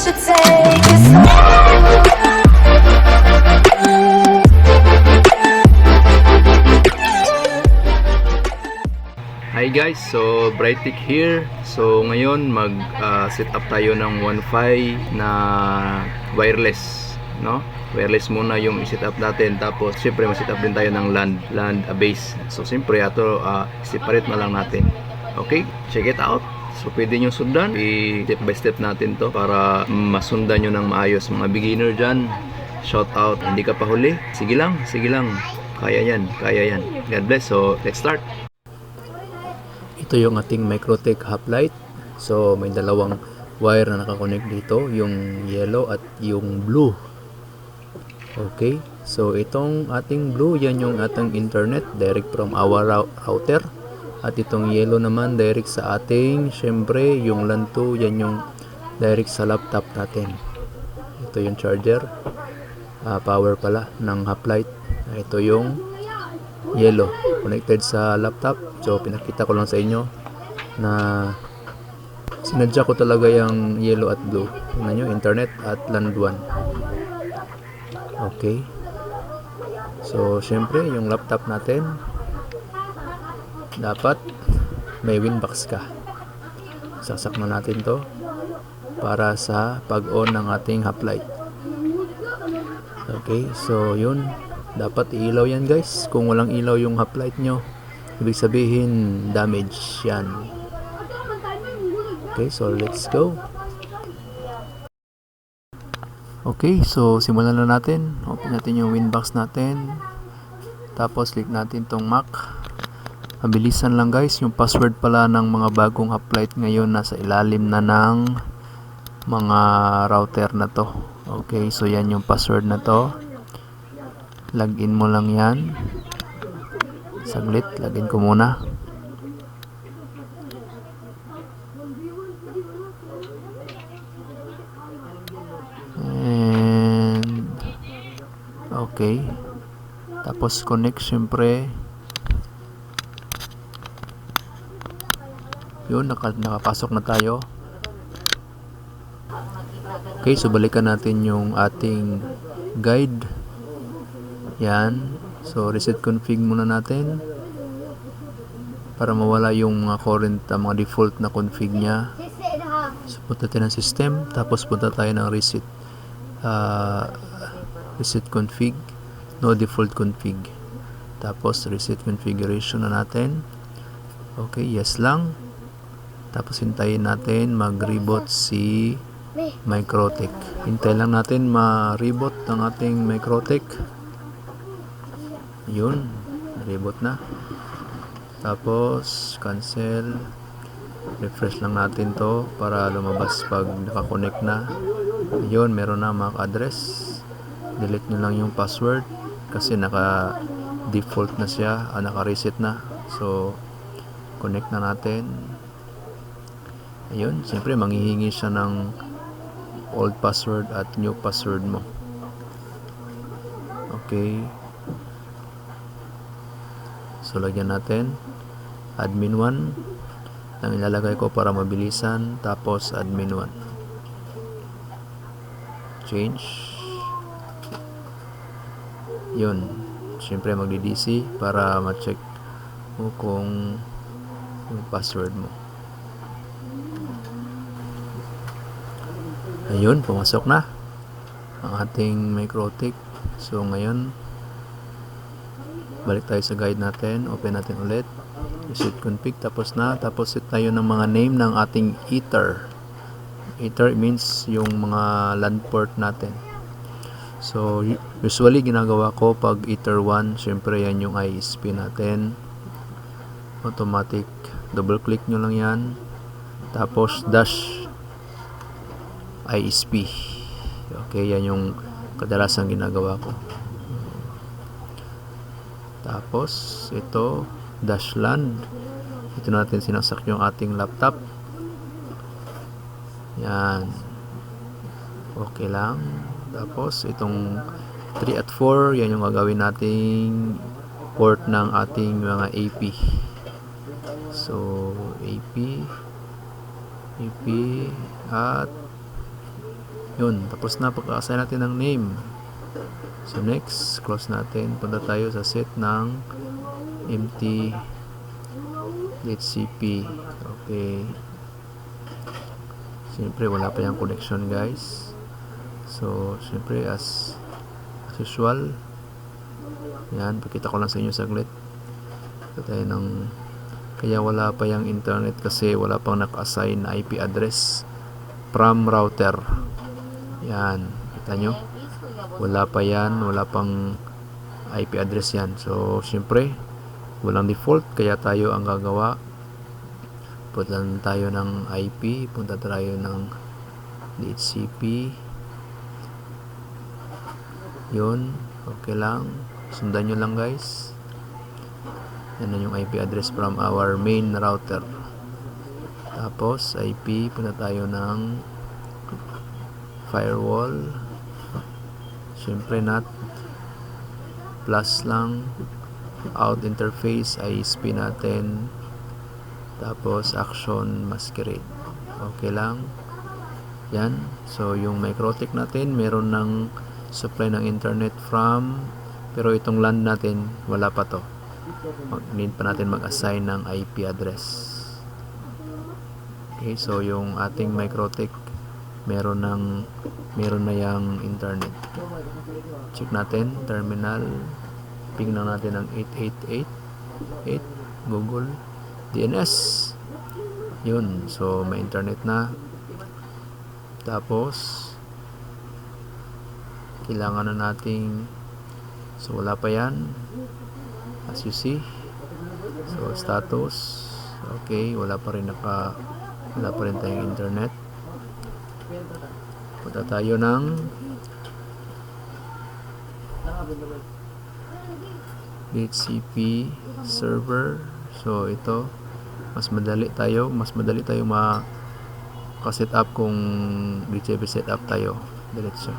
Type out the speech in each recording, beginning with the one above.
should take it slow. Hi guys, so Brightic here. So ngayon set up tayo ng Wi-Fi na wireless, no? Wireless muna yung i-set up natin, tapos syempre ma-set up din tayo ng LAN base. So syempre ato separate na lang natin. Okay, check it out. So pwede nyo sundan, step by step natin to para masundan nyo ng maayos. Mga beginner dyan, shout out, hindi ka pa huli, sige lang, kaya yan. God bless. So let's start. Ito yung ating Microtech Hoplite. So may dalawang wire na nakakonect dito, yung yellow at yung blue. Okay, so itong ating blue, yan yung ating internet direct from our router. At itong yellow naman direct sa ating, syempre yung LAN 2, yan yung direct sa laptop natin. Ito yung charger, power pala ng Hoplite. Ito yung yellow connected sa laptop. So pinakita ko lang sa inyo na sinadya ko talaga yung yellow at blue. Tingnan nyo, internet at LAN 1. Okay, so syempre yung laptop natin dapat may Winbox ka. Sasak na natin to para sa pag-on ng ating Hoplite. Okay, so yun, dapat ilaw yan guys. Kung walang ilaw yung Hoplite nyo, ibig sabihin damage yan. Okay, so let's go. Okay, so simulan na natin. Open natin yung Winbox natin, tapos click natin tong Mac. Mabilisan lang guys, yung password pala ng mga bagong Hoplite ngayon nasa ilalim na ng mga router na to. Okay, so yan yung password na to. Login mo lang yan. Saglit, login ko muna. And okay, tapos connect syempre. Yun, nakapasok na tayo. Okay, so balikan natin yung ating guide. Yan, so reset config muna natin para mawala yung mga current, mga default na config nya. So punta tayo ng system, tapos punta tayo ng reset config, no default config, tapos reset configuration na natin. Okay, yes lang. Tapos hintayin natin mag-reboot si Microtech. Hintayin lang natin ma-reboot ng ating Microtech. Yun, reboot na. Tapos cancel, refresh lang natin to para lumabas pag nakakonect na. Yun, meron na MAC address. Delete nyo lang yung password kasi naka default na siya, naka-reset na. So connect na natin. Ayun, siyempre manghihingi siya ng old password at new password mo. Okay, so lagyan natin admin 1 ang ilalagay ko para mabilisan, tapos admin 1 change. Yun, siyempre magdi-DC para ma-check mo kung yung password mo. Ayun, pumasok na ang ating Microtech. So ngayon, balik tayo sa guide natin, open natin ulit, reset config, tapos set tayo ng mga name ng ating Ether. Ether means yung mga LAN port natin. So usually ginagawa ko pag Ether 1, syempre yan yung ISP natin, automatic, double click nyo lang yan, tapos dash ISP. Okay, yan yung kadalasan ginagawa ko. Tapos ito dash LAN, ito natin sinasak yung ating laptop. Yan, okay lang. Tapos itong 3 at 4, yan yung gagawin nating port ng ating mga AP. So AP at Yun, tapos na pagka-assign natin ng name. So next, close natin. Punta tayo sa set ng empty DHCP. Okay. Siyempre, wala pa yung connection, guys. So, siyempre, as usual, yan, pakita ko lang sa inyo saglit. Ito tayo ng, kaya wala pa yung internet kasi wala pang naka-assign na IP address from router. Yan, kita nyo? Wala pa yan, wala pang IP address yan. So, siyempre, walang default, kaya tayo ang gagawa. Punta tayo ng IP, punta tayo ng DHCP. Yun, okay lang. Sundan nyo lang, guys. Yan na yung IP address from our main router. Tapos, IP, punta tayo ng firewall. Siyempre, not plus lang. Out interface, ISP natin. Tapos, action masquerade. Okay lang. Yan. So, yung MikroTik natin, meron ng supply ng internet from, pero itong LAN natin, wala pa to. Need pa natin mag-assign ng IP address. Okay, so yung ating MikroTik, meron na yung internet. Check natin, terminal. Ping lang natin ng 8888 Google DNS. Yun, so may internet na. Tapos kailangan na nating, so wala pa yan as you see. So status, okay, wala pa rin tayong internet. Punta tayo ng DHCP server. So ito, mas madali tayo maka-set up kung DHCP set up tayo diretso.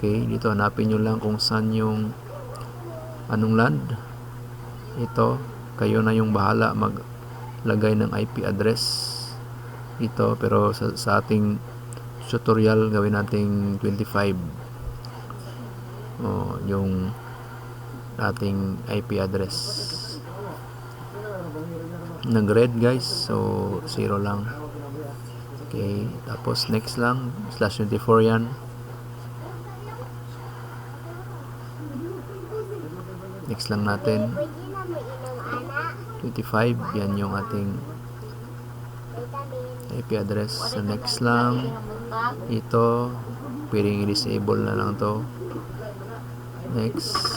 Okay, dito hanapin nyo lang kung saan yung anong land. Ito, kayo na yung bahala maglagay ng IP address ito, pero sa ating tutorial gawin nating 25 yung ating IP address. Nag-red, guys, so 0 lang. Okay, tapos next lang, /24 yan. Next lang natin 25, yan yung ating IP address. So next lang ito, pwedeng i-disable na lang to. Next.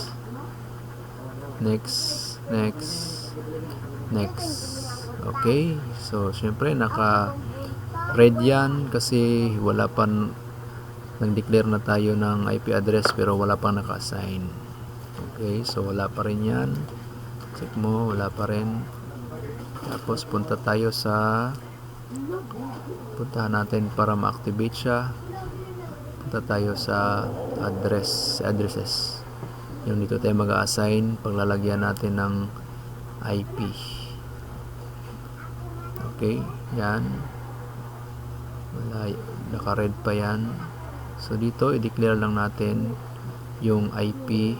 Okay, so syempre naka red yan kasi wala pa, nag-declare na tayo ng IP address pero wala pang naka-assign. Okay, so wala pa rin yan. Check mo, wala pa rin. Tapos puntahan natin para ma-activate siya. Punta tayo sa addresses. Yung dito tayo mag-assign paglalagyan natin ng IP. Okay, yan. Wala, naka-red pa yan. So dito i-declare lang natin yung IP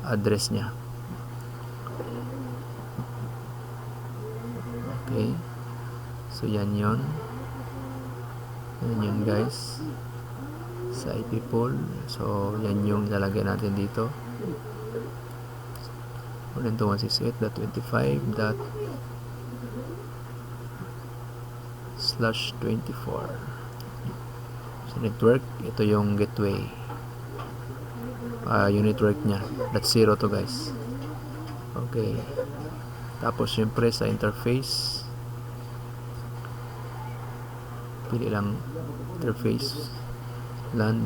address niya. Okay, so yan yun, guys, sa IP pool. So yan yung ilalagay natin dito, 192.168.25./24. So network, ito yung gateway, yung network nya, that's 0 to, guys. Okay, tapos syempre sa interface, pili lang interface, land,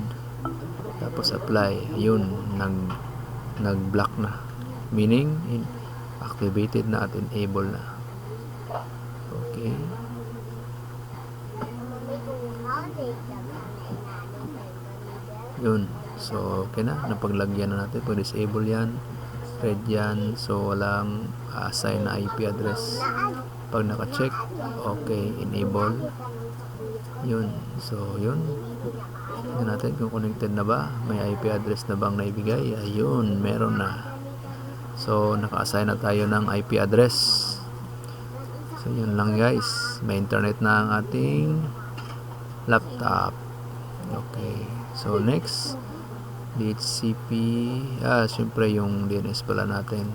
tapos apply. Ayun, nag-block na, meaning activated na at enable na. Okay, yun, so okay na, napaglagyan na natin. Pag disable yan, red yan, so walang assign na IP address. Pag naka-check, okay, enable. Yun. So, yun. Tingnan natin kung connected na ba. May IP address na bang naibigay. Ayun, meron na. So, naka-assign na tayo ng IP address. So, yun lang guys. May internet na ang ating laptop. Okay. So, next. DHCP. Siyempre yung DNS pala natin.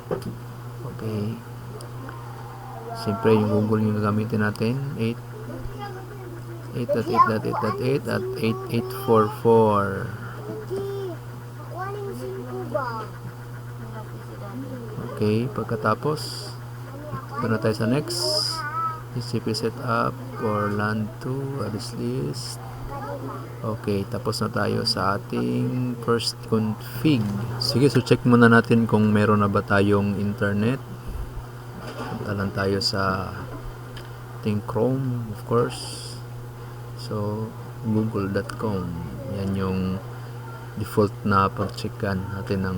Okay. Siyempre yung Google yung gagamitin natin. 8.8.8.8 at 8844. Okay, pagkatapos ito na tayo sa next. TCP setup for LAN 2 address list. Okay, tapos na tayo sa ating first config. Sige, so check muna natin kung meron na ba tayong internet. Punta lang tayo sa ating Chrome, of course. So, google.com. Yan yung default na pag-checkan natin ng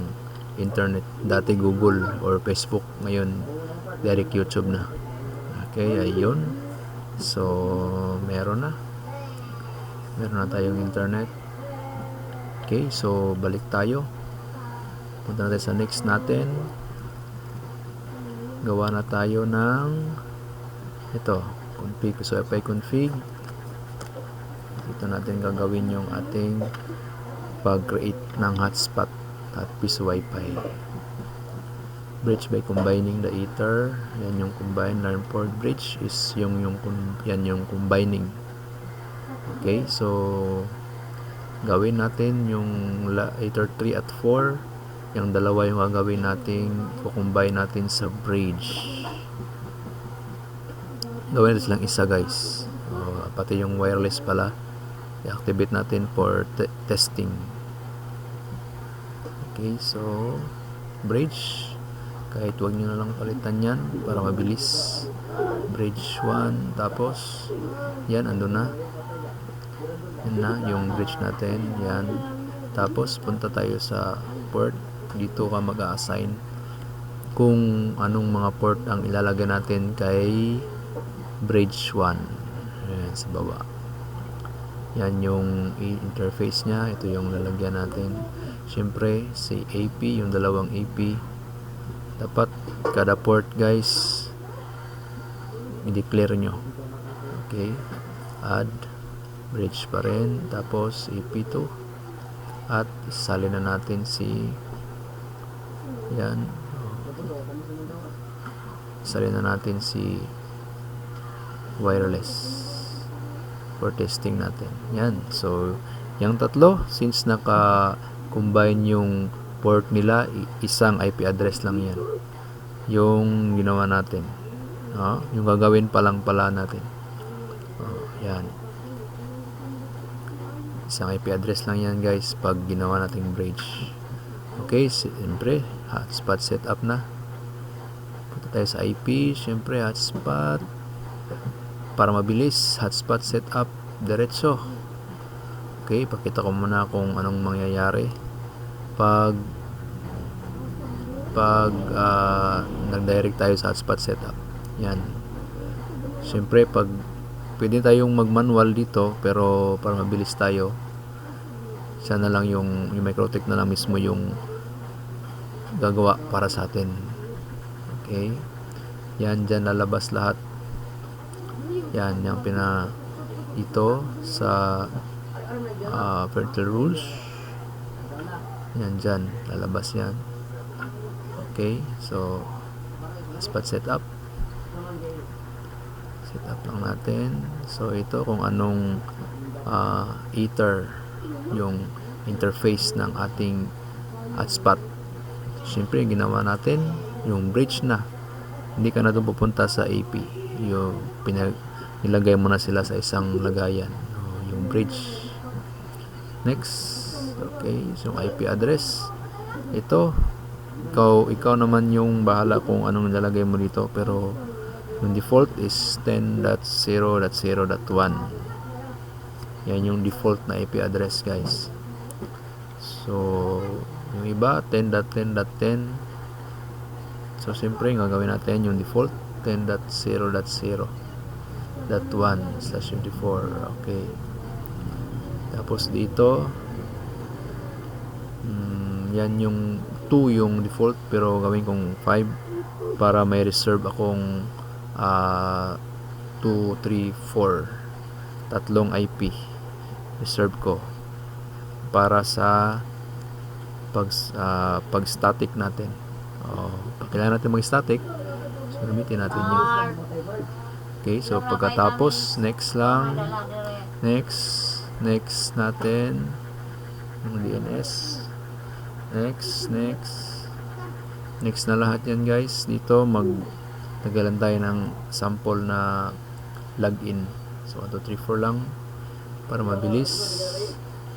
internet. Dati Google or Facebook, ngayon direct YouTube na. Okay, ayun. So, meron na tayong internet. Okay, so balik tayo. Punta natin sa next natin. Gawa na tayo ng ito, config. So, FI config. Dito natin gagawin yung ating pag-create ng hotspot at piece Wi-Fi. Bridge by combining the ether. Yan yung combine. Learn port bridge is yan yung combining. Okay, so gawin natin yung ether 3 at 4. Yung dalawa yung gagawin natin, i-combine natin sa bridge. Gawin natin silang isa guys. Pati yung wireless pala i-activate natin for testing. Okay, so bridge, kahit wag nyo na lang palitan yan para mabilis. Bridge 1, tapos yan, andun na. Yan na yung bridge natin. Yan, tapos punta tayo sa port. Dito ka mag-a-assign kung anong mga port ang ilalagay natin kay bridge 1. Yan, sa baba. Yan yung interface nya. Ito yung lalagyan natin. Siyempre, si AP, yung dalawang AP. Dapat kada port guys i-declare nyo. Okay, add bridge pa rin, tapos AP2, at isali na natin si yan, isali na natin si wireless for testing natin. Yan, so yung tatlo, since naka combine yung port nila, isang IP address lang yan yung ginawa natin. Yung gagawin pa lang pala natin. Yan, isang IP address lang yan guys pag ginawa nating bridge. Okay, siyempre hotspot setup na. Punta tayo sa IP. Siyempre hotspot para mabilis. Hotspot setup diretso. Okay, pakita ko muna kung anong mangyayari pag nag-direct tayo sa hotspot setup. Yan, siyempre pag pwede tayong mag-manual dito, pero para mabilis tayo, siya na lang yung Microtech na lang mismo yung gagawa para sa atin. Okay, yan, dyan lalabas lahat. Yan, yung ito sa parental rules. Yan, dyan lalabas yan. Okay, so hotspot setup lang natin. So ito kung anong ether yung interface ng ating hotspot. Siyempre ginawa natin yung bridge na, hindi ka na doon pupunta sa AP, yung nilagay mo na sila sa isang lagayan, yung bridge. Next, okay, so yung IP address, ito ikaw naman yung bahala kung anong nilalagay mo dito, pero yung default is 10.0.0.1. Yan yung default na IP address guys. So yung iba 10.10.10. So siyempre gagawin natin yung default 10.0.0. .1/24. Okay. Tapos dito, yan yung 2 yung default, pero gawin kong 5 para may reserve akong 2, 3, 4 tatlong IP reserve ko para sa pag static natin. Pag kailangan natin mag static, so gamitin natin yun. Okay, so pagkatapos next natin yung DNS, next na lahat yan guys. Dito tagalan tayo ng sample na login. So 1, 2, 3, 4 lang para mabilis.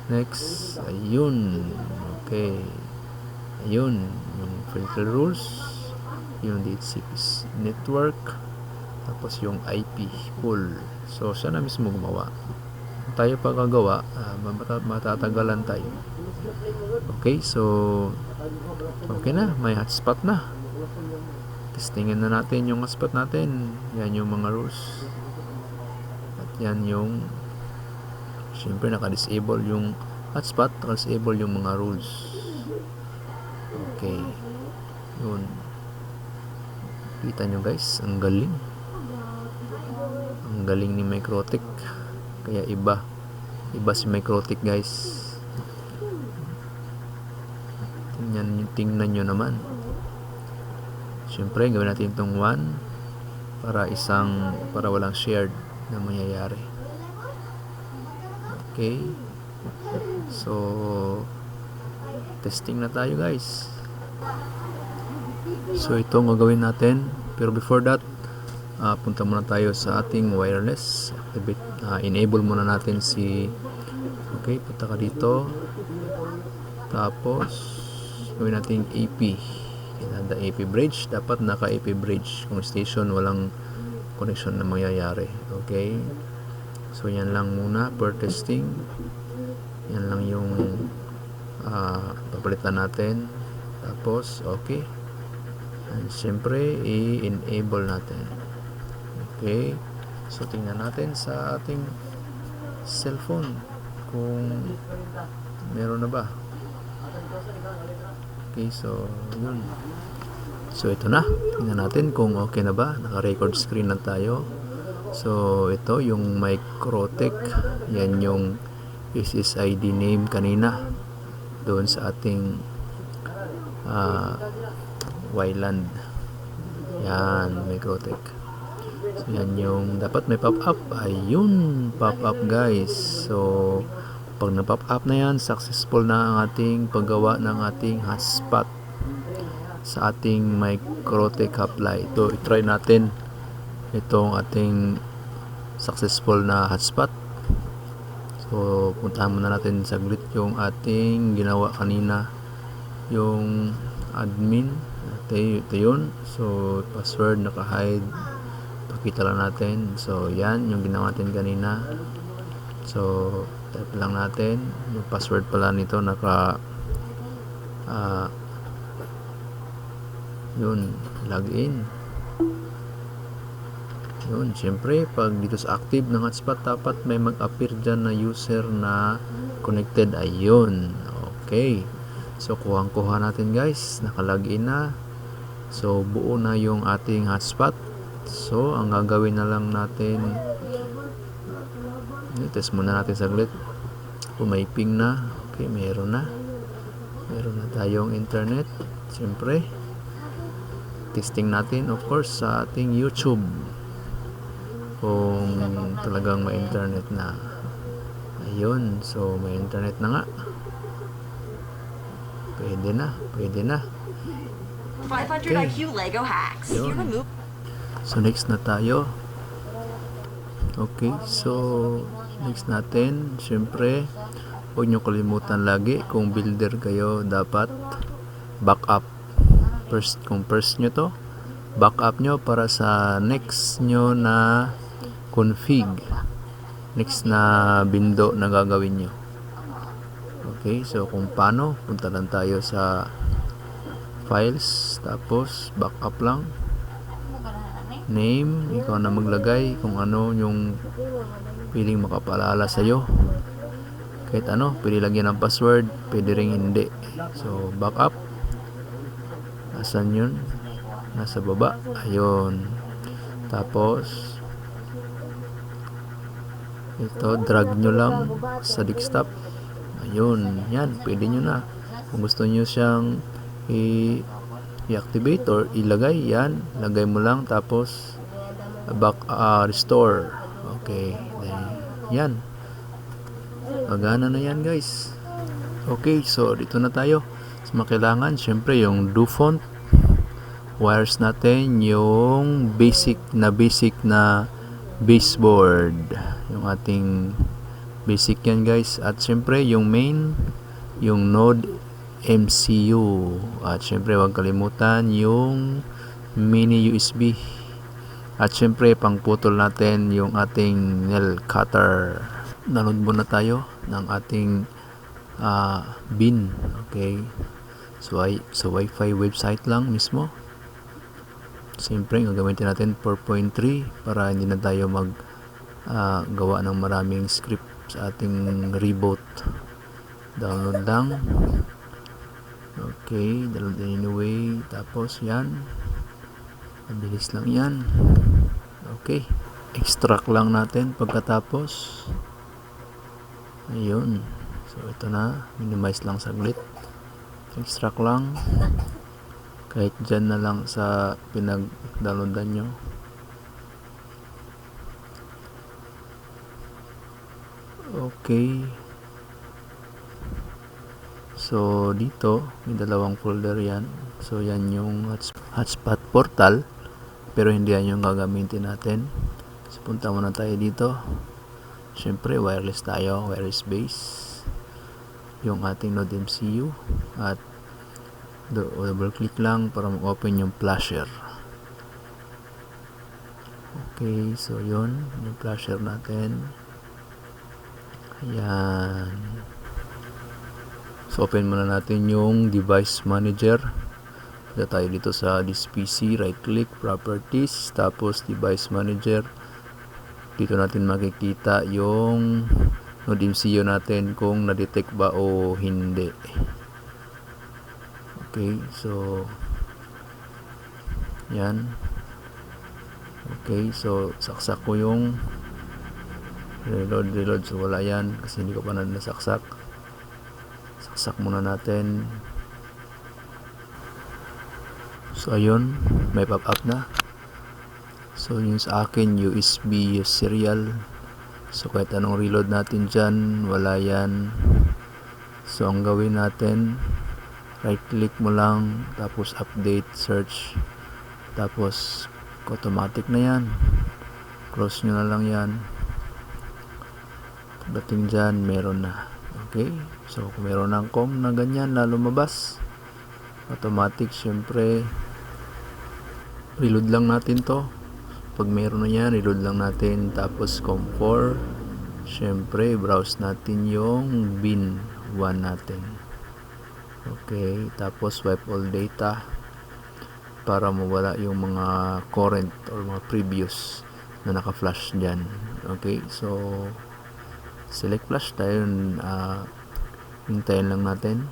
Next, ayun. Okay, ayun yung filter rules, yung DHCP network, tapos yung IP pool. So siya na mismo gumawa. Tayo pagkagawa, matatagalan tayo. Okay, so okay na, may hotspot na. Testingin na natin yung hotspot natin. Yan yung mga rules. At yan yung syempre naka-disable yung hotspot, naka-disable yung mga rules. Okay. Yun. Kita nyo guys, ang galing. Ang galing ni Microtech. Kaya iba si Microtech guys. Tingnan nyo naman. Siyempre gawin natin itong 1 para walang shared na mangyayari. Okay, so testing na tayo guys. So ito ang gagawin natin, pero before that punta muna tayo sa ating wireless. Enable muna natin okay, punta ka dito, tapos gawin natin AP. The AP bridge, dapat naka AP bridge. Kung station walang connection na mangyayari. Okay, so yan lang muna per testing. Yan lang yung papalitan natin. Tapos okay, and siyempre i-enable natin. Okay, so tingnan natin sa ating cellphone kung meron na ba. Okay, so yun. So ito na, tingnan natin kung okay na ba. Naka-record screen na tayo. So ito yung Microtech. Yan yung SSID name kanina doon sa ating Wyland. Yan, Microtech. So yan yung dapat may pop-up. Ayun, pop-up guys. So pag na-pop up na yan, successful na ang ating paggawa ng ating hotspot sa ating Microtech Apply. Ito, i-try natin itong ating successful na hotspot. So puntahan muna natin saglit yung ating ginawa kanina, yung admin. Ito yun. So password naka-hide, pakita lang natin. So yan yung ginawa natin kanina. So type lang natin yung password pala nito, yun, login. Yun, syempre pag dito sa active ng hotspot, dapat may mag-appear dyan na user na connected. Ayun, okay. So kuha natin guys, nakalagin na. So buo na yung ating hotspot. So ang gagawin na lang natin, test muna natin saglit kung may ping na. Okay, meron na tayong internet. Siyempre testing natin of course sa ating YouTube kung talagang may internet na. Ayun, so may internet na nga. Pwede na 500 Okay. IQ Lego hacks. You Yun. remove So next na tayo. Okay, so next natin, syempre huwag nyo kalimutan lagi, kung builder kayo, dapat backup kung first nyo to, backup nyo para sa next nyo na config, next na bindo na gagawin nyo. Okay, so kung paano, punta lang tayo sa files, tapos backup lang. name, ikaw na maglagay kung ano yung pwedeng makapaalala sa'yo. Kahit ano, pwede lagyan ng password, pwede ring hindi. So, backup. Asan yun? Nasa baba. Ayun. Tapos, ito, drag nyo lang sa desktop. Ayun. Yan, pwede nyo na. Kung gusto nyo siyang i-activate or ilagay, yan. Lagay mo lang. Tapos, restore. Okay. Then, yan. Magana na yan, guys. Okay, so dito na tayo. So, makailangan, syempre, yung do font. Wires natin, yung basic na baseboard. Yung ating basic yan, guys. At syempre, yung main, yung node MCU. At syempre, huwag kalimutan yung mini USB. At syempre, pangputol natin yung ating nail cutter. Download muna tayo ng ating bin. Okay, so sa wifi website lang mismo. Siyempre gagamitin natin 4.3 para hindi na tayo gawa ng maraming script sa ating reboot. Download lang. Okay, download anyway. Tapos yan, mabilis lang yan. Okay, extract lang natin pagkatapos. Ayun. So, ito na. Minimize lang saglit. Extract lang. Kahit dyan na lang sa pinag-downloadan nyo. Okay. So, dito, may dalawang folder yan. So, yan yung hotspot portal. Pero hindi yan yung gagamitin natin. So, punta muna tayo dito. Siyempre, wireless tayo, wireless base. Yung ating node MCU. At double click lang para mag-open yung flasher. Okay, so yun, yung flasher natin. Ayan. So, open muna natin yung device manager. Punta tayo dito sa this PC, right click, properties, tapos device manager. Dito natin makikita yung node MCU natin kung na-detect ba o hindi. Okay, so yan. Okay, so saksak ko yung reload. So wala yan kasi hindi ko pa nasaksak. Saksak muna natin. So ayun, may pop-up na. So yung sa akin USB serial. So kahit anong reload natin dyan, wala yan. So ang gawin natin, right click mo lang, tapos update, search, tapos automatic na yan. Close nyo na lang yan. Pagdating dyan, meron na. Okay, so kung meron ng COM na ganyan na lumabas, automatic, syempre reload lang natin to. Pag meron na yan, reload lang natin. Tapos COM4, syempre browse natin yung bin 1 natin. Okay, tapos wipe all data para mawala yung mga current or mga previous na naka-flash dyan. Okay, so select flash tayo. Hintayin lang natin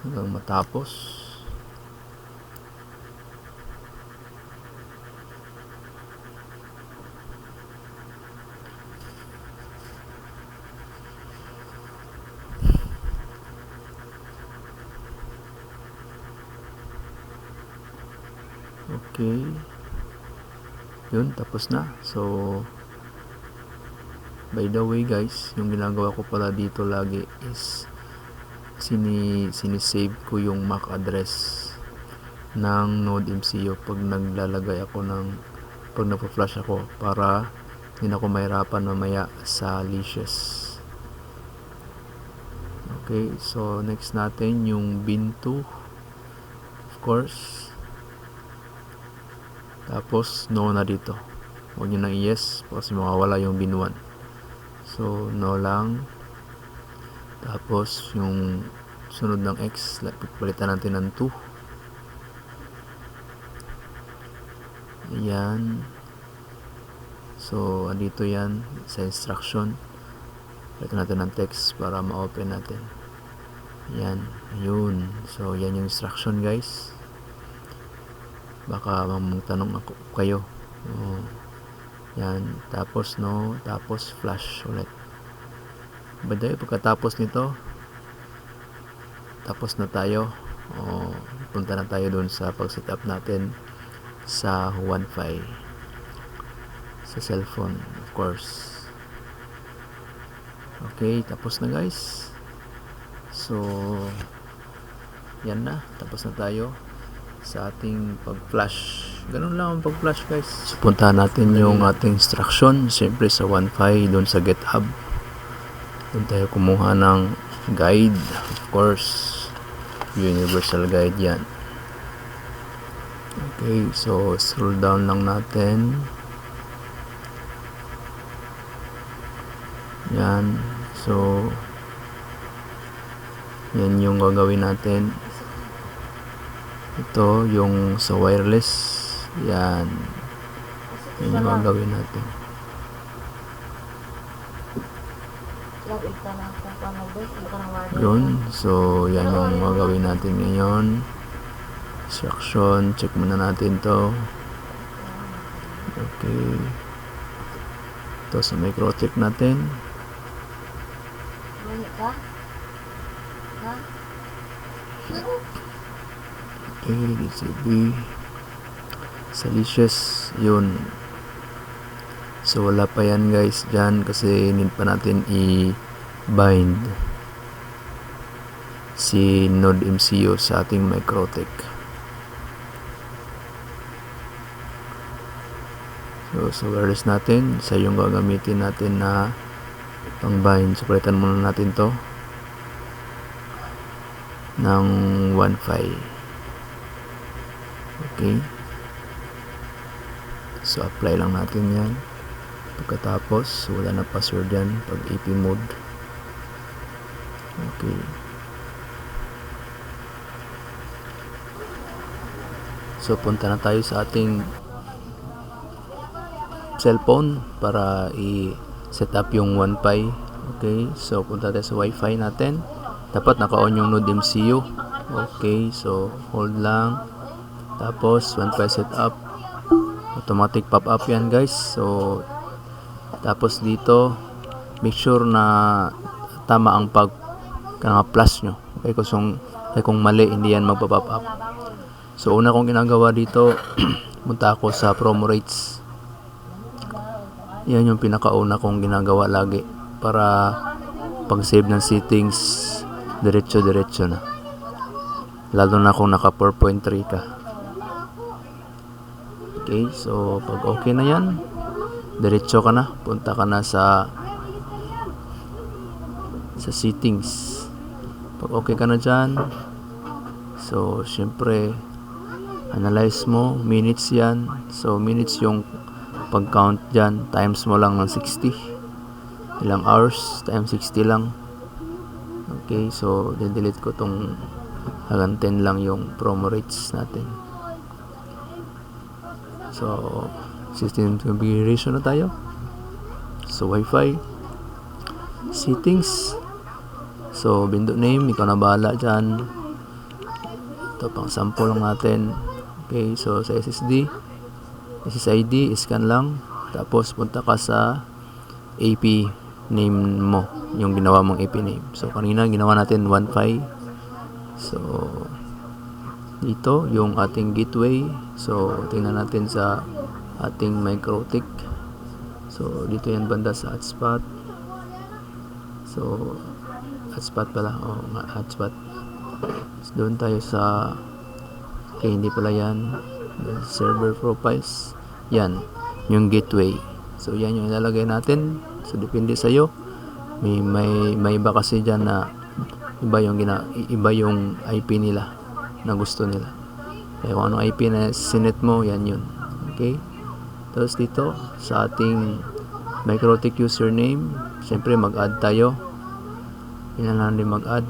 hanggang matapos. Okay, yun, tapos na. So by the way guys, yung ginagawa ko pala dito lagi is sinisave ko yung MAC address ng node MCU pag naglalagay ako pag nagpa-flash ako, para hindi na ako mahirapan mamaya sa leashes. Okay, so next natin yung bin 2, of course. Tapos no na dito, huwag nyo nang yes kasi mawawala yung bin 1. So no lang. Tapos yung sunod ng X, palitan natin ng 2. Yan. So, andito yan sa instruction. Ito natin ng text para ma-open natin. Yan. Ayun. So, yan yung instruction, guys. Baka magtanong ako kayo. Yan. Tapos, no. Tapos, flash ulit. Baday, pagkatapos nito, tapos na tayo. Punta na tayo dun sa pag-set up natin sa Wi-Fi. Sa cellphone, of course. Okay, tapos na guys. So, yan na. Tapos na tayo sa ating pag-flash. Ganun lang ang pag-flash guys. So, puntahan natin yung ating instruction. Siyempre sa Wi-Fi, doon sa GitHub. Doon tayo kumuha ng guide. Of course, universal guide yan. Okay, so scroll down lang natin. Yan. So, yan yung gagawin natin. Ito, yung sa wireless. Yan. Yan yung gagawin natin. Yun. So, yan yung gagawin natin ngayon. Instruction. Check muna natin to. Okay. Ito sa microchip natin. Okay, DCB Salicious, yun. So wala pa yan guys dyan kasi need pa natin i-bind si Node MCU sa ating Microtech. So wireless natin, isa yung gagamitin natin na pang bind. So palitan muna natin to ng Wi-Fi. Okay, so apply lang natin yan. Pagkatapos wala na password yan pag AP mode. Okay, so punta na tayo sa ating cellphone para i-set up yung Wi-Fi. Okay, so punta tayo sa Wi-Fi natin. Dapat naka-on yung Node MCU. Okay, so hold lang. Tapos Wi-Fi setup, automatic pop-up yan guys. So tapos dito make sure na tama ang plus nyo. Okay, kung mali hindi yan magpa-pop up. So una kong ginagawa dito punta ako sa promo rates. Yan yung pinakauna kong ginagawa lagi para pag save ng settings diretso na, lalo na kung naka 4.3 ka. Okay, so pag okay na yan, diretso ka na, punta ka na sa settings. Pag okay ka na dyan, so syempre analyze mo, minutes yan. So minutes yung pag count dyan, times mo lang ng 60. Ilang hours, times 60 lang. Okay, so delete ko tong hanggang 10 lang yung promo rates natin. So, system configuration na tayo. So, Wi-Fi settings. So, window name, ikaw na bahala dyan. Ito, pang sample lang natin. Okay, so sa SSID, scan lang. Tapos, punta ka sa AP name mo, yung ginawa mong AP name. So, kanina, ginawa natin Wi-Fi. So, dito yung ating gateway. So tingnan natin sa ating Microtech. So dito yan banda sa hotspot. So hotspot pala, hotspot. So, doon tayo sa hindi pala yan, server profiles. Yan yung gateway. So yan yung ilalagay natin. So depende sa iyo. May iba kasi diyan na iba yung IP nila na gusto nila. Kaya kung anong IP na sinet mo, yan yun. Okay? Tapos dito, sa ating Microtech username, siyempre mag-add tayo. Yan lang din mag-add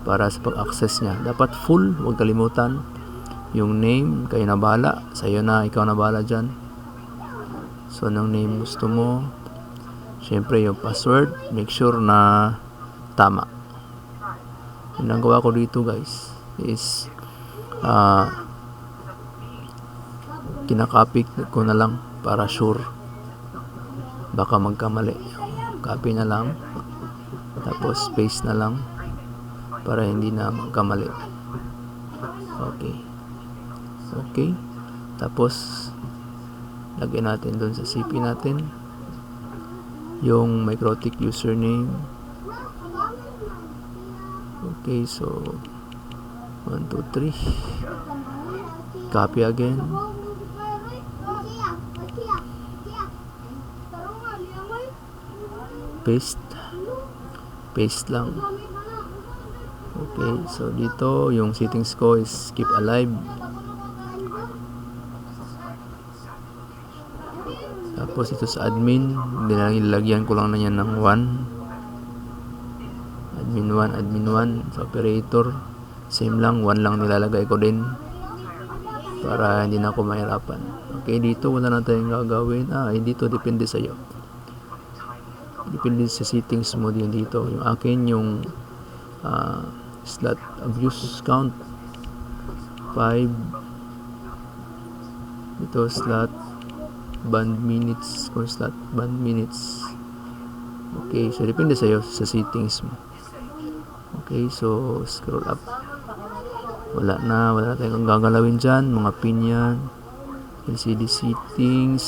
para sa pag-access niya. Dapat full, huwag kalimutan. Yung name, kayo na bahala. Sa'yo na, ikaw na bahala dyan. So, anong name gusto mo? Siyempre, yung password, make sure na tama. Yung nagawa ko dito, guys, is kinakopy ko na lang para sure. Baka magkamali. Copy na lang. Tapos, paste na lang para hindi na magkamali. Okay. Tapos, lagyan natin doon sa CP natin yung MikroTik username. Okay, so 1, 2, 3. Copy again. Paste lang. Okay, so dito yung settings ko is keep alive. Tapos ito sa admin, nilagyan ko lang na yan ng 1. Admin 1. Sa operator, same lang, 1 lang nilalagay ko din para hindi na ako mahirapan. Okay, dito wala na tayong gagawin. Dito depende sa'yo. Depende sa settings mo din dito. Yung akin, yung slot abuse count 5. Dito slot band minutes, or slot band minutes. Okay, so depende sa'yo sa settings mo. Okay, so scroll up. Wala na tayong gagalawin dyan. Mga pin yan. LCD settings,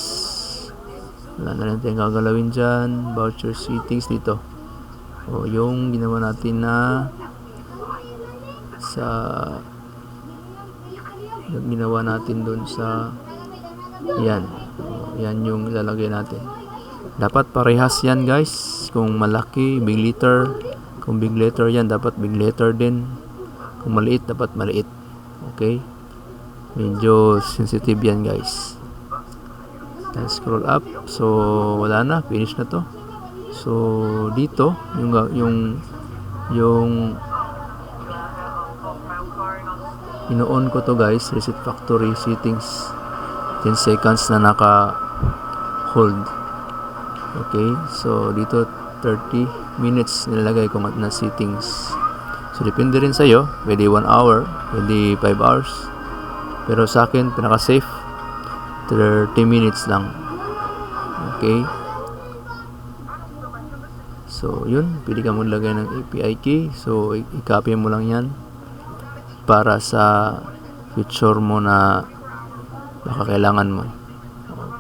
wala na rin tayong gagalawin dyan. Voucher settings dito. Yung ginawa natin na yung ginawa natin dun sa yan yung ilalagay natin. Dapat parehas yan, guys. Kung malaki, big letter. Kung big letter yan, dapat big letter din. Kung maliit, dapat maliit. Okay, medyo sensitive yan, guys. Then scroll up. So wala na, finish na to. So dito yung ino-on ko to, guys. Reset factory settings. 10 seconds na naka-hold. Okay, so dito 30 minutes nilalagay ko na settings. So depende rin sa'yo. Pwede 1 hour, pwede 5 hours. Pero sa akin, pinaka-safe 30 minutes lang. Okay, so yun, pwede ka maglagay ng API key. So i-copy mo lang yan para sa future mo na baka kailangan mo.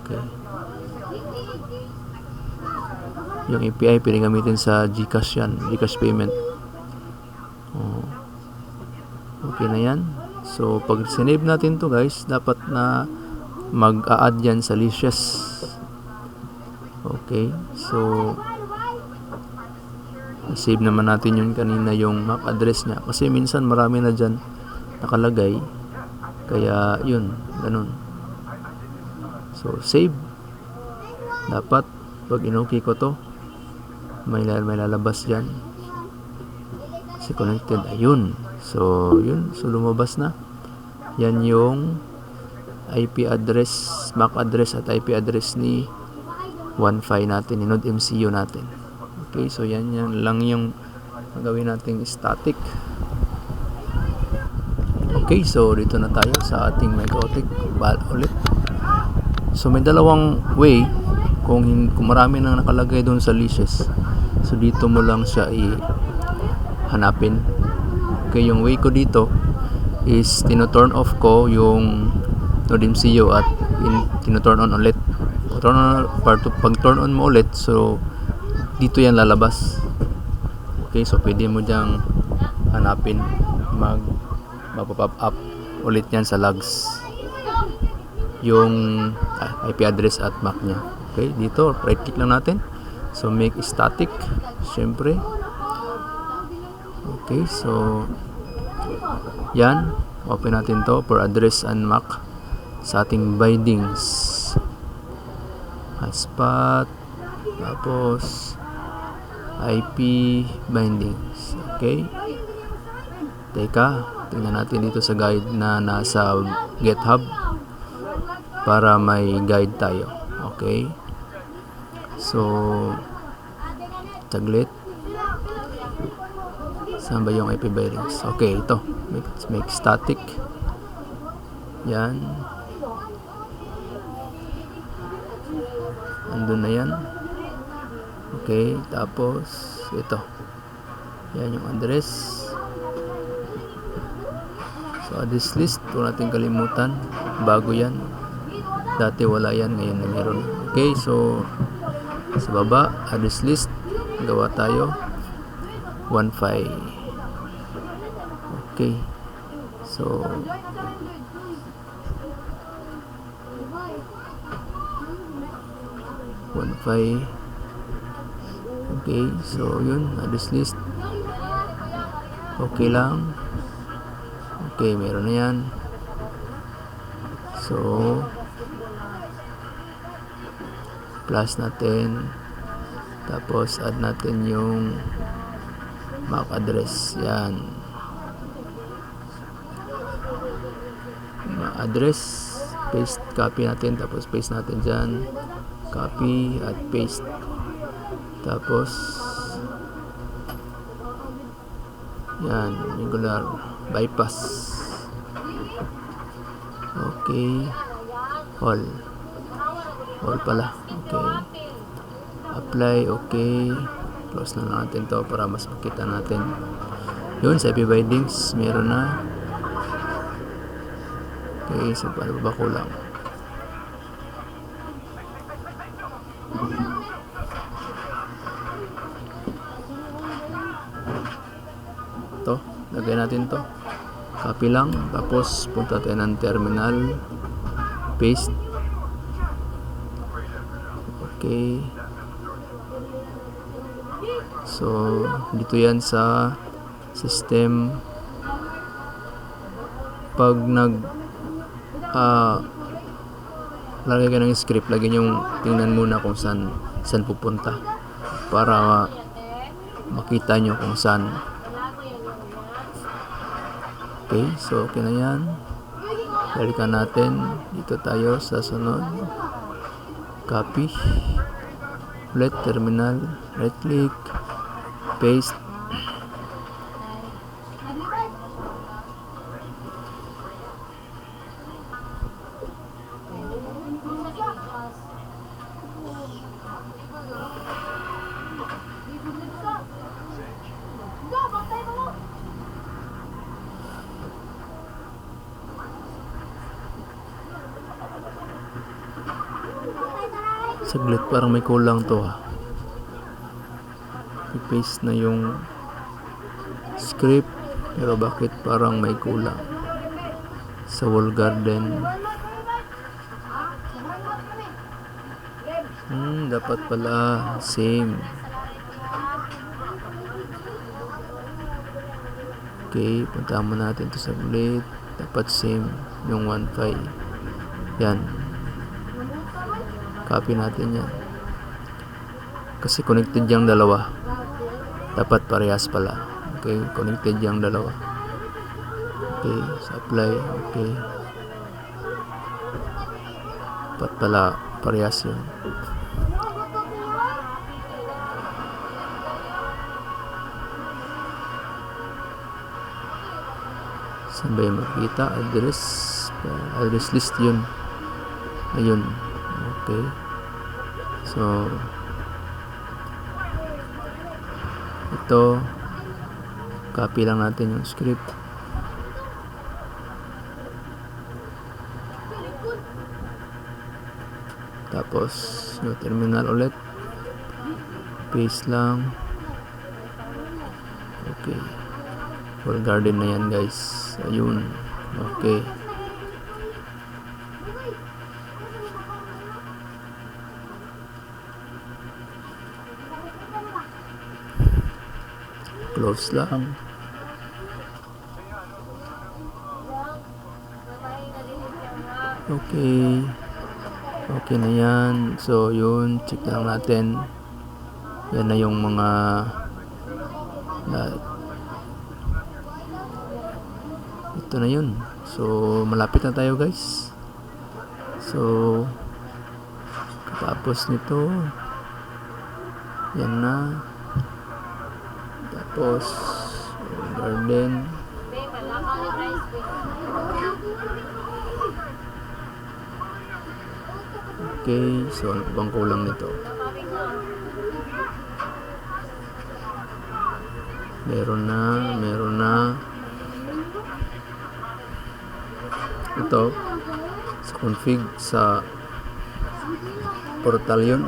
Okay, yung API pwede gamitin sa GCash yan, GCash payment. Okay na yan. So pag sinave natin to, guys, dapat na mag-a-add yan sa Licious. Okay, so save naman natin yun kanina, yung MAC address niya, kasi minsan marami na dyan nakalagay, kaya yun, ganun. So save. Dapat pag in-okay ko to, may lalabas dyan kasi connected. Ayun, so yun, so lumabas na yan yung IP address, MAC address at IP address ni Wi-Fi natin, ni Node MCU natin. Okay, so yan lang yung gagawin nating static. Okay, so dito na tayo sa ating MikroTik ulit. So may dalawang way kung marami nang nakalagay doon sa Licious. So dito mo lang siya hanapin. Okay, yung way ko dito is tino-turn off ko yung Node MCU at tino-turn on ulit. Pag turn on mo ulit, so dito yan lalabas. Okay, so pwede mo dyang hanapin, mag-pop up ulit yan sa logs yung IP address at MAC nya. Okay, dito right click lang natin, so make static, syempre. Okay, so yan, open natin to for address and MAC sa ating bindings. Hotspot, tapos IP bindings. Okay, teka, tingnan natin dito sa guide na nasa GitHub para may guide tayo. Okay, so saglit, saan ba yung IP bearings? Okay, ito make static, yan, andun na yan. Okay, tapos ito, yan yung address. So address list, huwag natin kalimutan, bago yan, dati wala yan, ngayon na meron. Okay, so sa baba address list, gawa tayo 15. Okay, so okay, so yun, address list okay lang. Okay, meron na yan. So plus natin, tapos add natin yung MAC address, yan, MAC address, paste, copy natin, tapos paste natin dyan, copy at paste, tapos yan, regular bypass. Okay, all pala. Okay, apply. Okay, close na natin to para mas makita natin. Yun, sa IP bindings meron na. Okay, so paano ba kulang? To, lagay natin to, copy lang, tapos punta tayo ng terminal, paste. Okay, so dito yan sa system. Pag lagay ka ng script, lagyan yung tingnan muna kung saan pupunta para makita nyo kung saan. Okay, so okay na yan. Balikan natin, dito tayo sa sunod, copy ulit, terminal, right click, paste. Saglit, parang may kulang to ha. I-paste na yung script, pero bakit parang may kulang sa wall garden? Dapat pala same. Okay, punta mo natin to saglit. Dapat same yung 1.5. Yan, copy natin yan kasi connected yung dalawa, dapat parehas pala. Okay, connected yung dalawa. Okay, so apply. Okay, dapat pala parehas yun. Saan ba yung makita? Address list yun, ayun. Okay, so ito, copy lang natin yung script. Tapos yung terminal ulit, paste lang. Okay, wall garden na yan guys, ayun. Okay, close lang. Okay, okay na yan. So yun, check lang natin. Yan na yung mga ito na yun. So malapit na tayo guys. So tapos nito, yan na. Tapos garden. Okay, so ano bang kulang nito? Meron na. Ito sa config sa portal yun.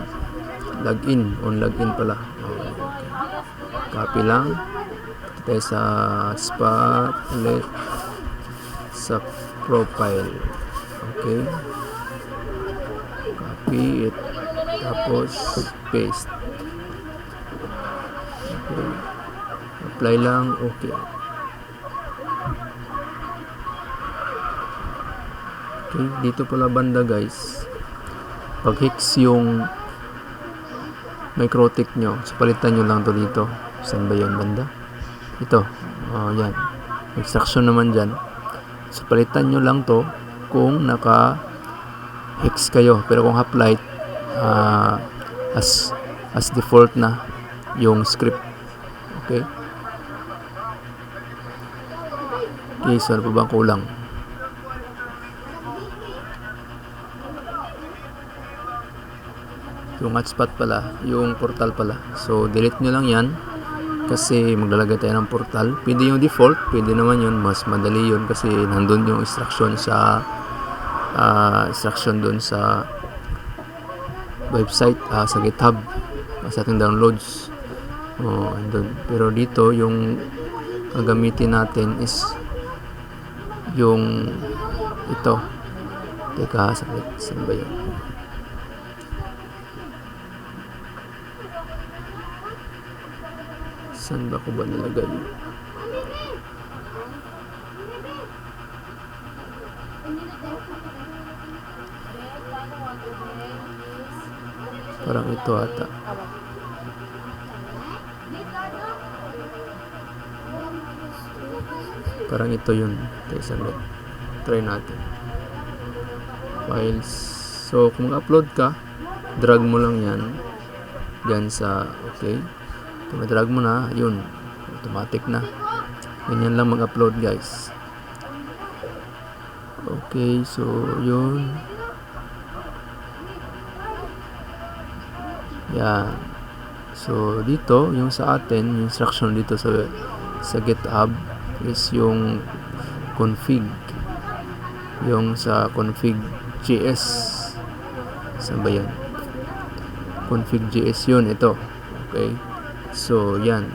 Login pala. Okay. Copy lang. Tayo sa spot ulit sa profile. Okay. Copy it. Tapos paste. Okay. Apply lang. Okay. Okay, dito pala banda guys. Pag hicks yung microtik nyo, so palitan nyo lang to dito. Saan ba yun banda? Ito. Yan. Extraction naman dyan. So palitan nyo lang to kung naka hex kayo. Pero kung half light, as default na yung script. Okay. Okay, so ano pa bang kulang? Yung hotspot pala, yung portal pala. So delete nyo lang yan kasi maglalagay tayo ng portal. Pwede yung default, pwede naman yun, mas madali yun kasi nandun yung instruction sa doon sa website, sa GitHub, sa ating downloads. Andun. Pero dito yung gagamitin natin is yung ito. Teka, saan ba yun? Saan ba ko ba nilagay? Parang ito ata. Parang ito yun. Try natin. Files. So, kung mag-upload ka, drag mo lang yan. Diyan sa, okay. Kung na-drag mo na, yun. Automatic na. Ganyan lang mag-upload guys. Okay, so, yun. Yan. So, dito, yung sa atin, yung instruction dito sa GitHub is yung config. Yung sa config.js. Saan ba yan? Config.js yun, ito. Okay. So, yan.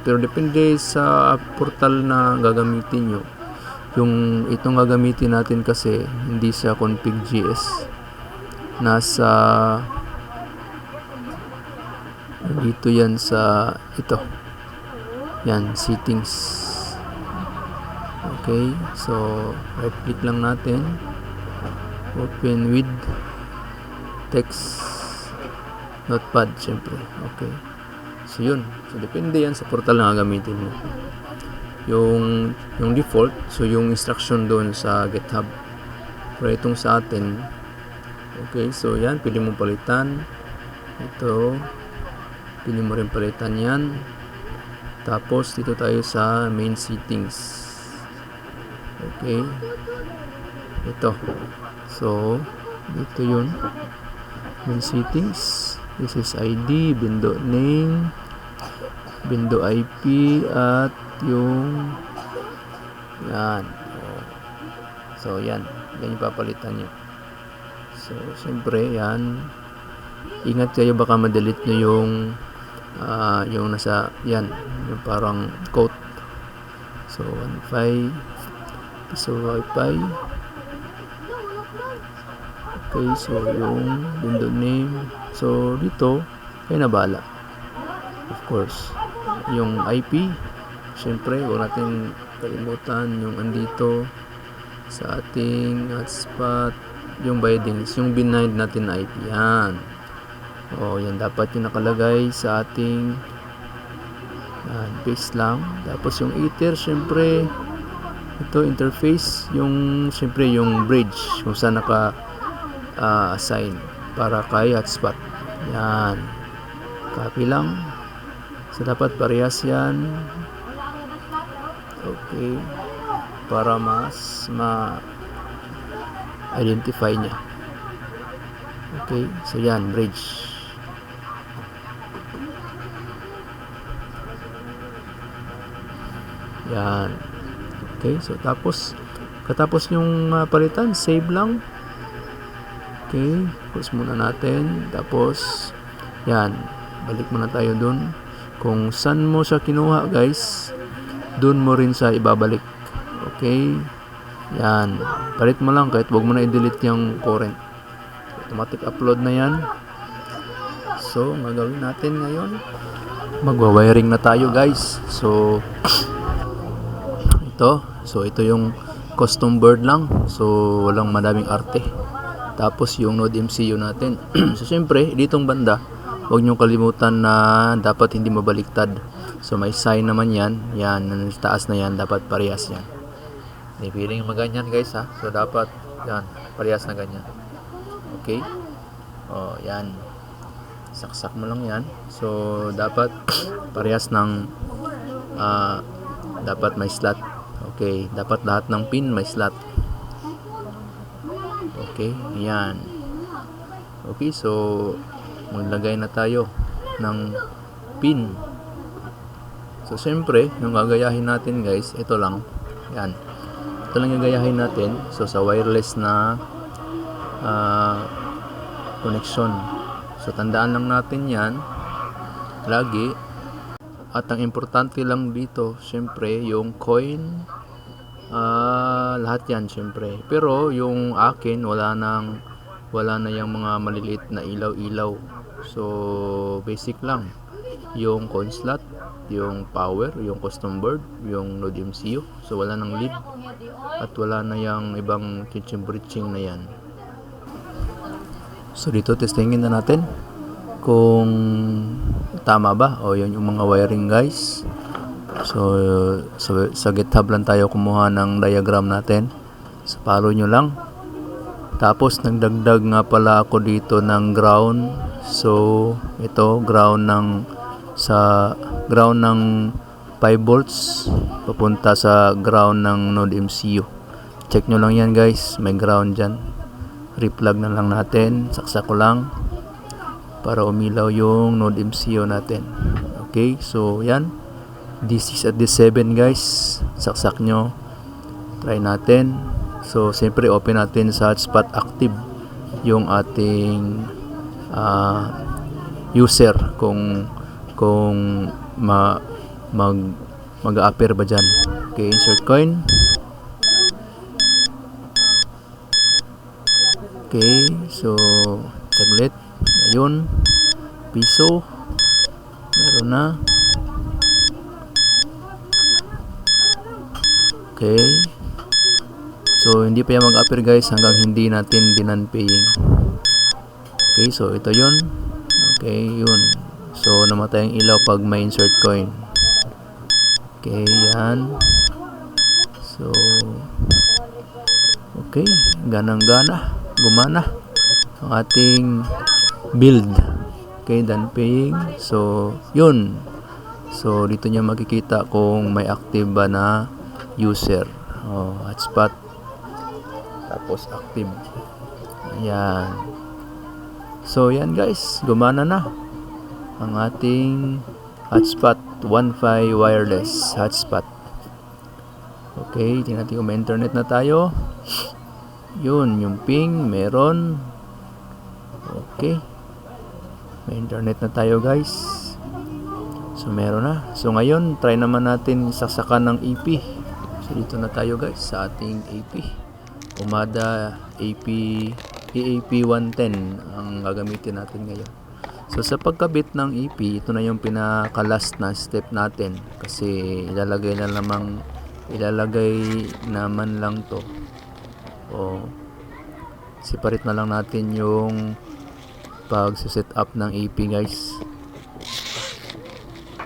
Pero depende sa portal na gagamitin nyo. Yung itong gagamitin natin kasi, hindi sa config.js. Nasa dito yan sa ito. Yan, settings. Okay. So, right click lang natin. Open with text notepad, syempre. Okay. So yun. So depende yan sa portal na gagamitin mo. Yung default, so yung instruction doon sa GitHub. Pero itong sa atin, okay, so yan, pwede mo palitan. Ito, pwede mo rin palitan yan. Tapos dito tayo sa main settings. Okay. Ito. So, dito yun. Main settings. This is ID, window name, window IP, at yung yan. So, yan. Yan yung papalitan nyo. So, siyempre, yan. Ingat kayo, baka ma-delete nyo yung nasa, yan. Yung parang quote. So, 1.5. So, Wi-Fi. Okay, so yung window name. So, dito, kayo na bahala. Of course. Yung IP, syempre, huwag natin kalimutan yung andito sa ating hotspot, yung bindings, yung bind natin na IP. Yan. O, yan dapat yung nakalagay sa ating paste lang. Tapos yung ether, syempre, Ito interface, yung siyempre yung bridge kung saan naka assign para kay hotspot. Yan. Copy lang. So dapat parehas yan. Okay. Para mas identify niya. Okay. So yan, bridge. Yan. Okay, so katapos yung palitan, save lang. Okay, pause muna natin. Tapos, yan, balik muna tayo dun. Kung saan mo siya kinuha guys, dun mo rin siya ibabalik. Okay, yan, palit mo lang kahit wag mo na i-delete yung current. Automatic upload na yan. So, ang gagawin natin ngayon, magwa-wiring na tayo guys. So, ito yung custom board lang. So, walang madaming arte. Tapos, yung Node MCU natin. So, syempre, ditong banda, huwag nyo kalimutan na dapat hindi mabaliktad. So, may sign naman yan. Yan, taas na yan. Dapat parehas yan. Hindi piling maganyan guys ha. So, dapat, yan, parehas na ganyan. Okay? O, yan. Saksak mo lang yan. So, dapat parehas ng dapat may slot. Okay, dapat lahat ng pin may slot. Okay, yan. Okay, so maglagay na tayo ng pin. So, siyempre, yung gagayahin natin guys, ito lang. Yan. Ito lang yung gagayahin natin. So, sa wireless na connection. So, tandaan lang natin yan lagi. At ang importante lang dito, siyempre, yung coin, lahat yan siyempre. Pero yung akin wala na yung mga maliliit na ilaw-ilaw. So basic lang yung coin slot, yung power, yung custom board, yung Node MCU. So wala nang lead at wala na yung ibang kitchen-bridging na yan. So dito testingin na natin kung tama ba o yun yung mga wiring guys. So sa GitHub lang tayo kumuha ng diagram natin. So follow nyo lang. Tapos nagdagdag nga pala ako dito ng ground. So ito ground ng 5 volts papunta sa ground ng Node MCU. Check nyo lang yan guys, may ground dyan. Replug na lang natin, saksak ko lang para umilaw yung Node MCU natin. Okay, so yan. This is at this 7 guys. Saksak nyo. Try natin. So, siyempre open natin sa hotspot active yung ating user kung mag-appear ba dyan. Okay, insert coin. Okay, so saglit. Ayun. Piso. Meron na. Okay. So, hindi pa yan mag-appear guys hanggang hindi natin dinan-paying. Okay, so ito yun. Okay, yun. So, namatay ang ilaw pag may insert coin. Okay, yan. So, okay. Ganang-gana. Gumana. Ang ating build. Okay, done paying. So, yun. So, dito nyo makikita kung may active ba na user. Hotspot. Tapos, active. Ayan. So, yan guys. Gumana na ang ating hotspot. Wi-Fi wireless hotspot. Okay, tingnan natin kung may internet na tayo. Yun, yung ping, meron. Okay. May internet na tayo guys. So meron na. So ngayon, try naman natin saksakan ng AP. So dito na tayo guys sa ating AP. Umada AAP110 ang gagamitin natin ngayon. So sa pagkabit ng AP, ito na yung pinaka-last na step natin. Kasi ilalagay naman lang to. Separate na lang natin yung pag-set up ng AP guys.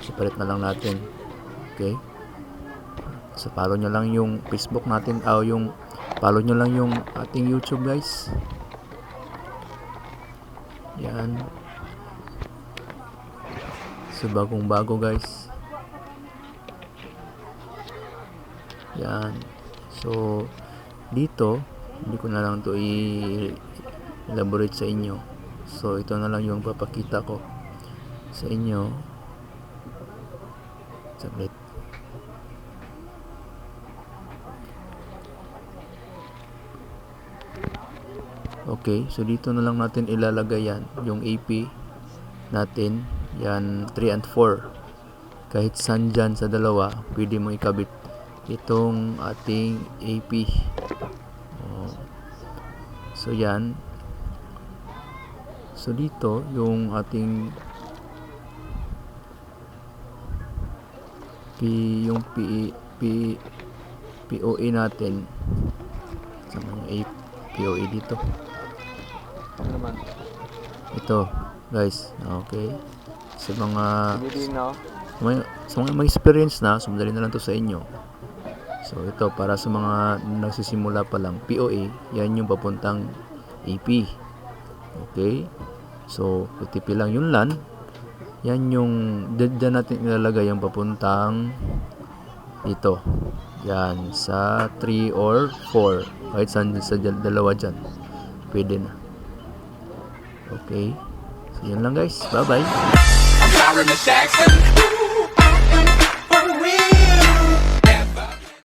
Separate na lang natin. Okay. So follow nyo lang yung Facebook natin, follow nyo lang yung ating YouTube guys. Yan. So bagong bago guys. Yan. So dito hindi ko na lang to i-elaborate sa inyo. So ito na lang yung papakita ko sa inyo. Saglit. Okay, so dito na lang natin ilalagay yan, yung AP natin, yan 3 and 4. Kahit saan dyan sa dalawa, pwede mo ikabit itong ating AP. Oh. So yan. So dito, yung ating POE natin. Sama yung POE dito. Ito guys, okay, sa mga may experience na, sumdali na lang to sa inyo. So ito para sa mga nagsisimula pa lang, POA yan yung papuntang AP. Okay, so TTP lang yung LAN, yan yung dyan natin ilalagay yung papuntang dito, yan sa 3 or 4, kahit sa dalawa dyan pwede na. Okay, so yun lang guys, bye bye. I'm Tyron the Jackson.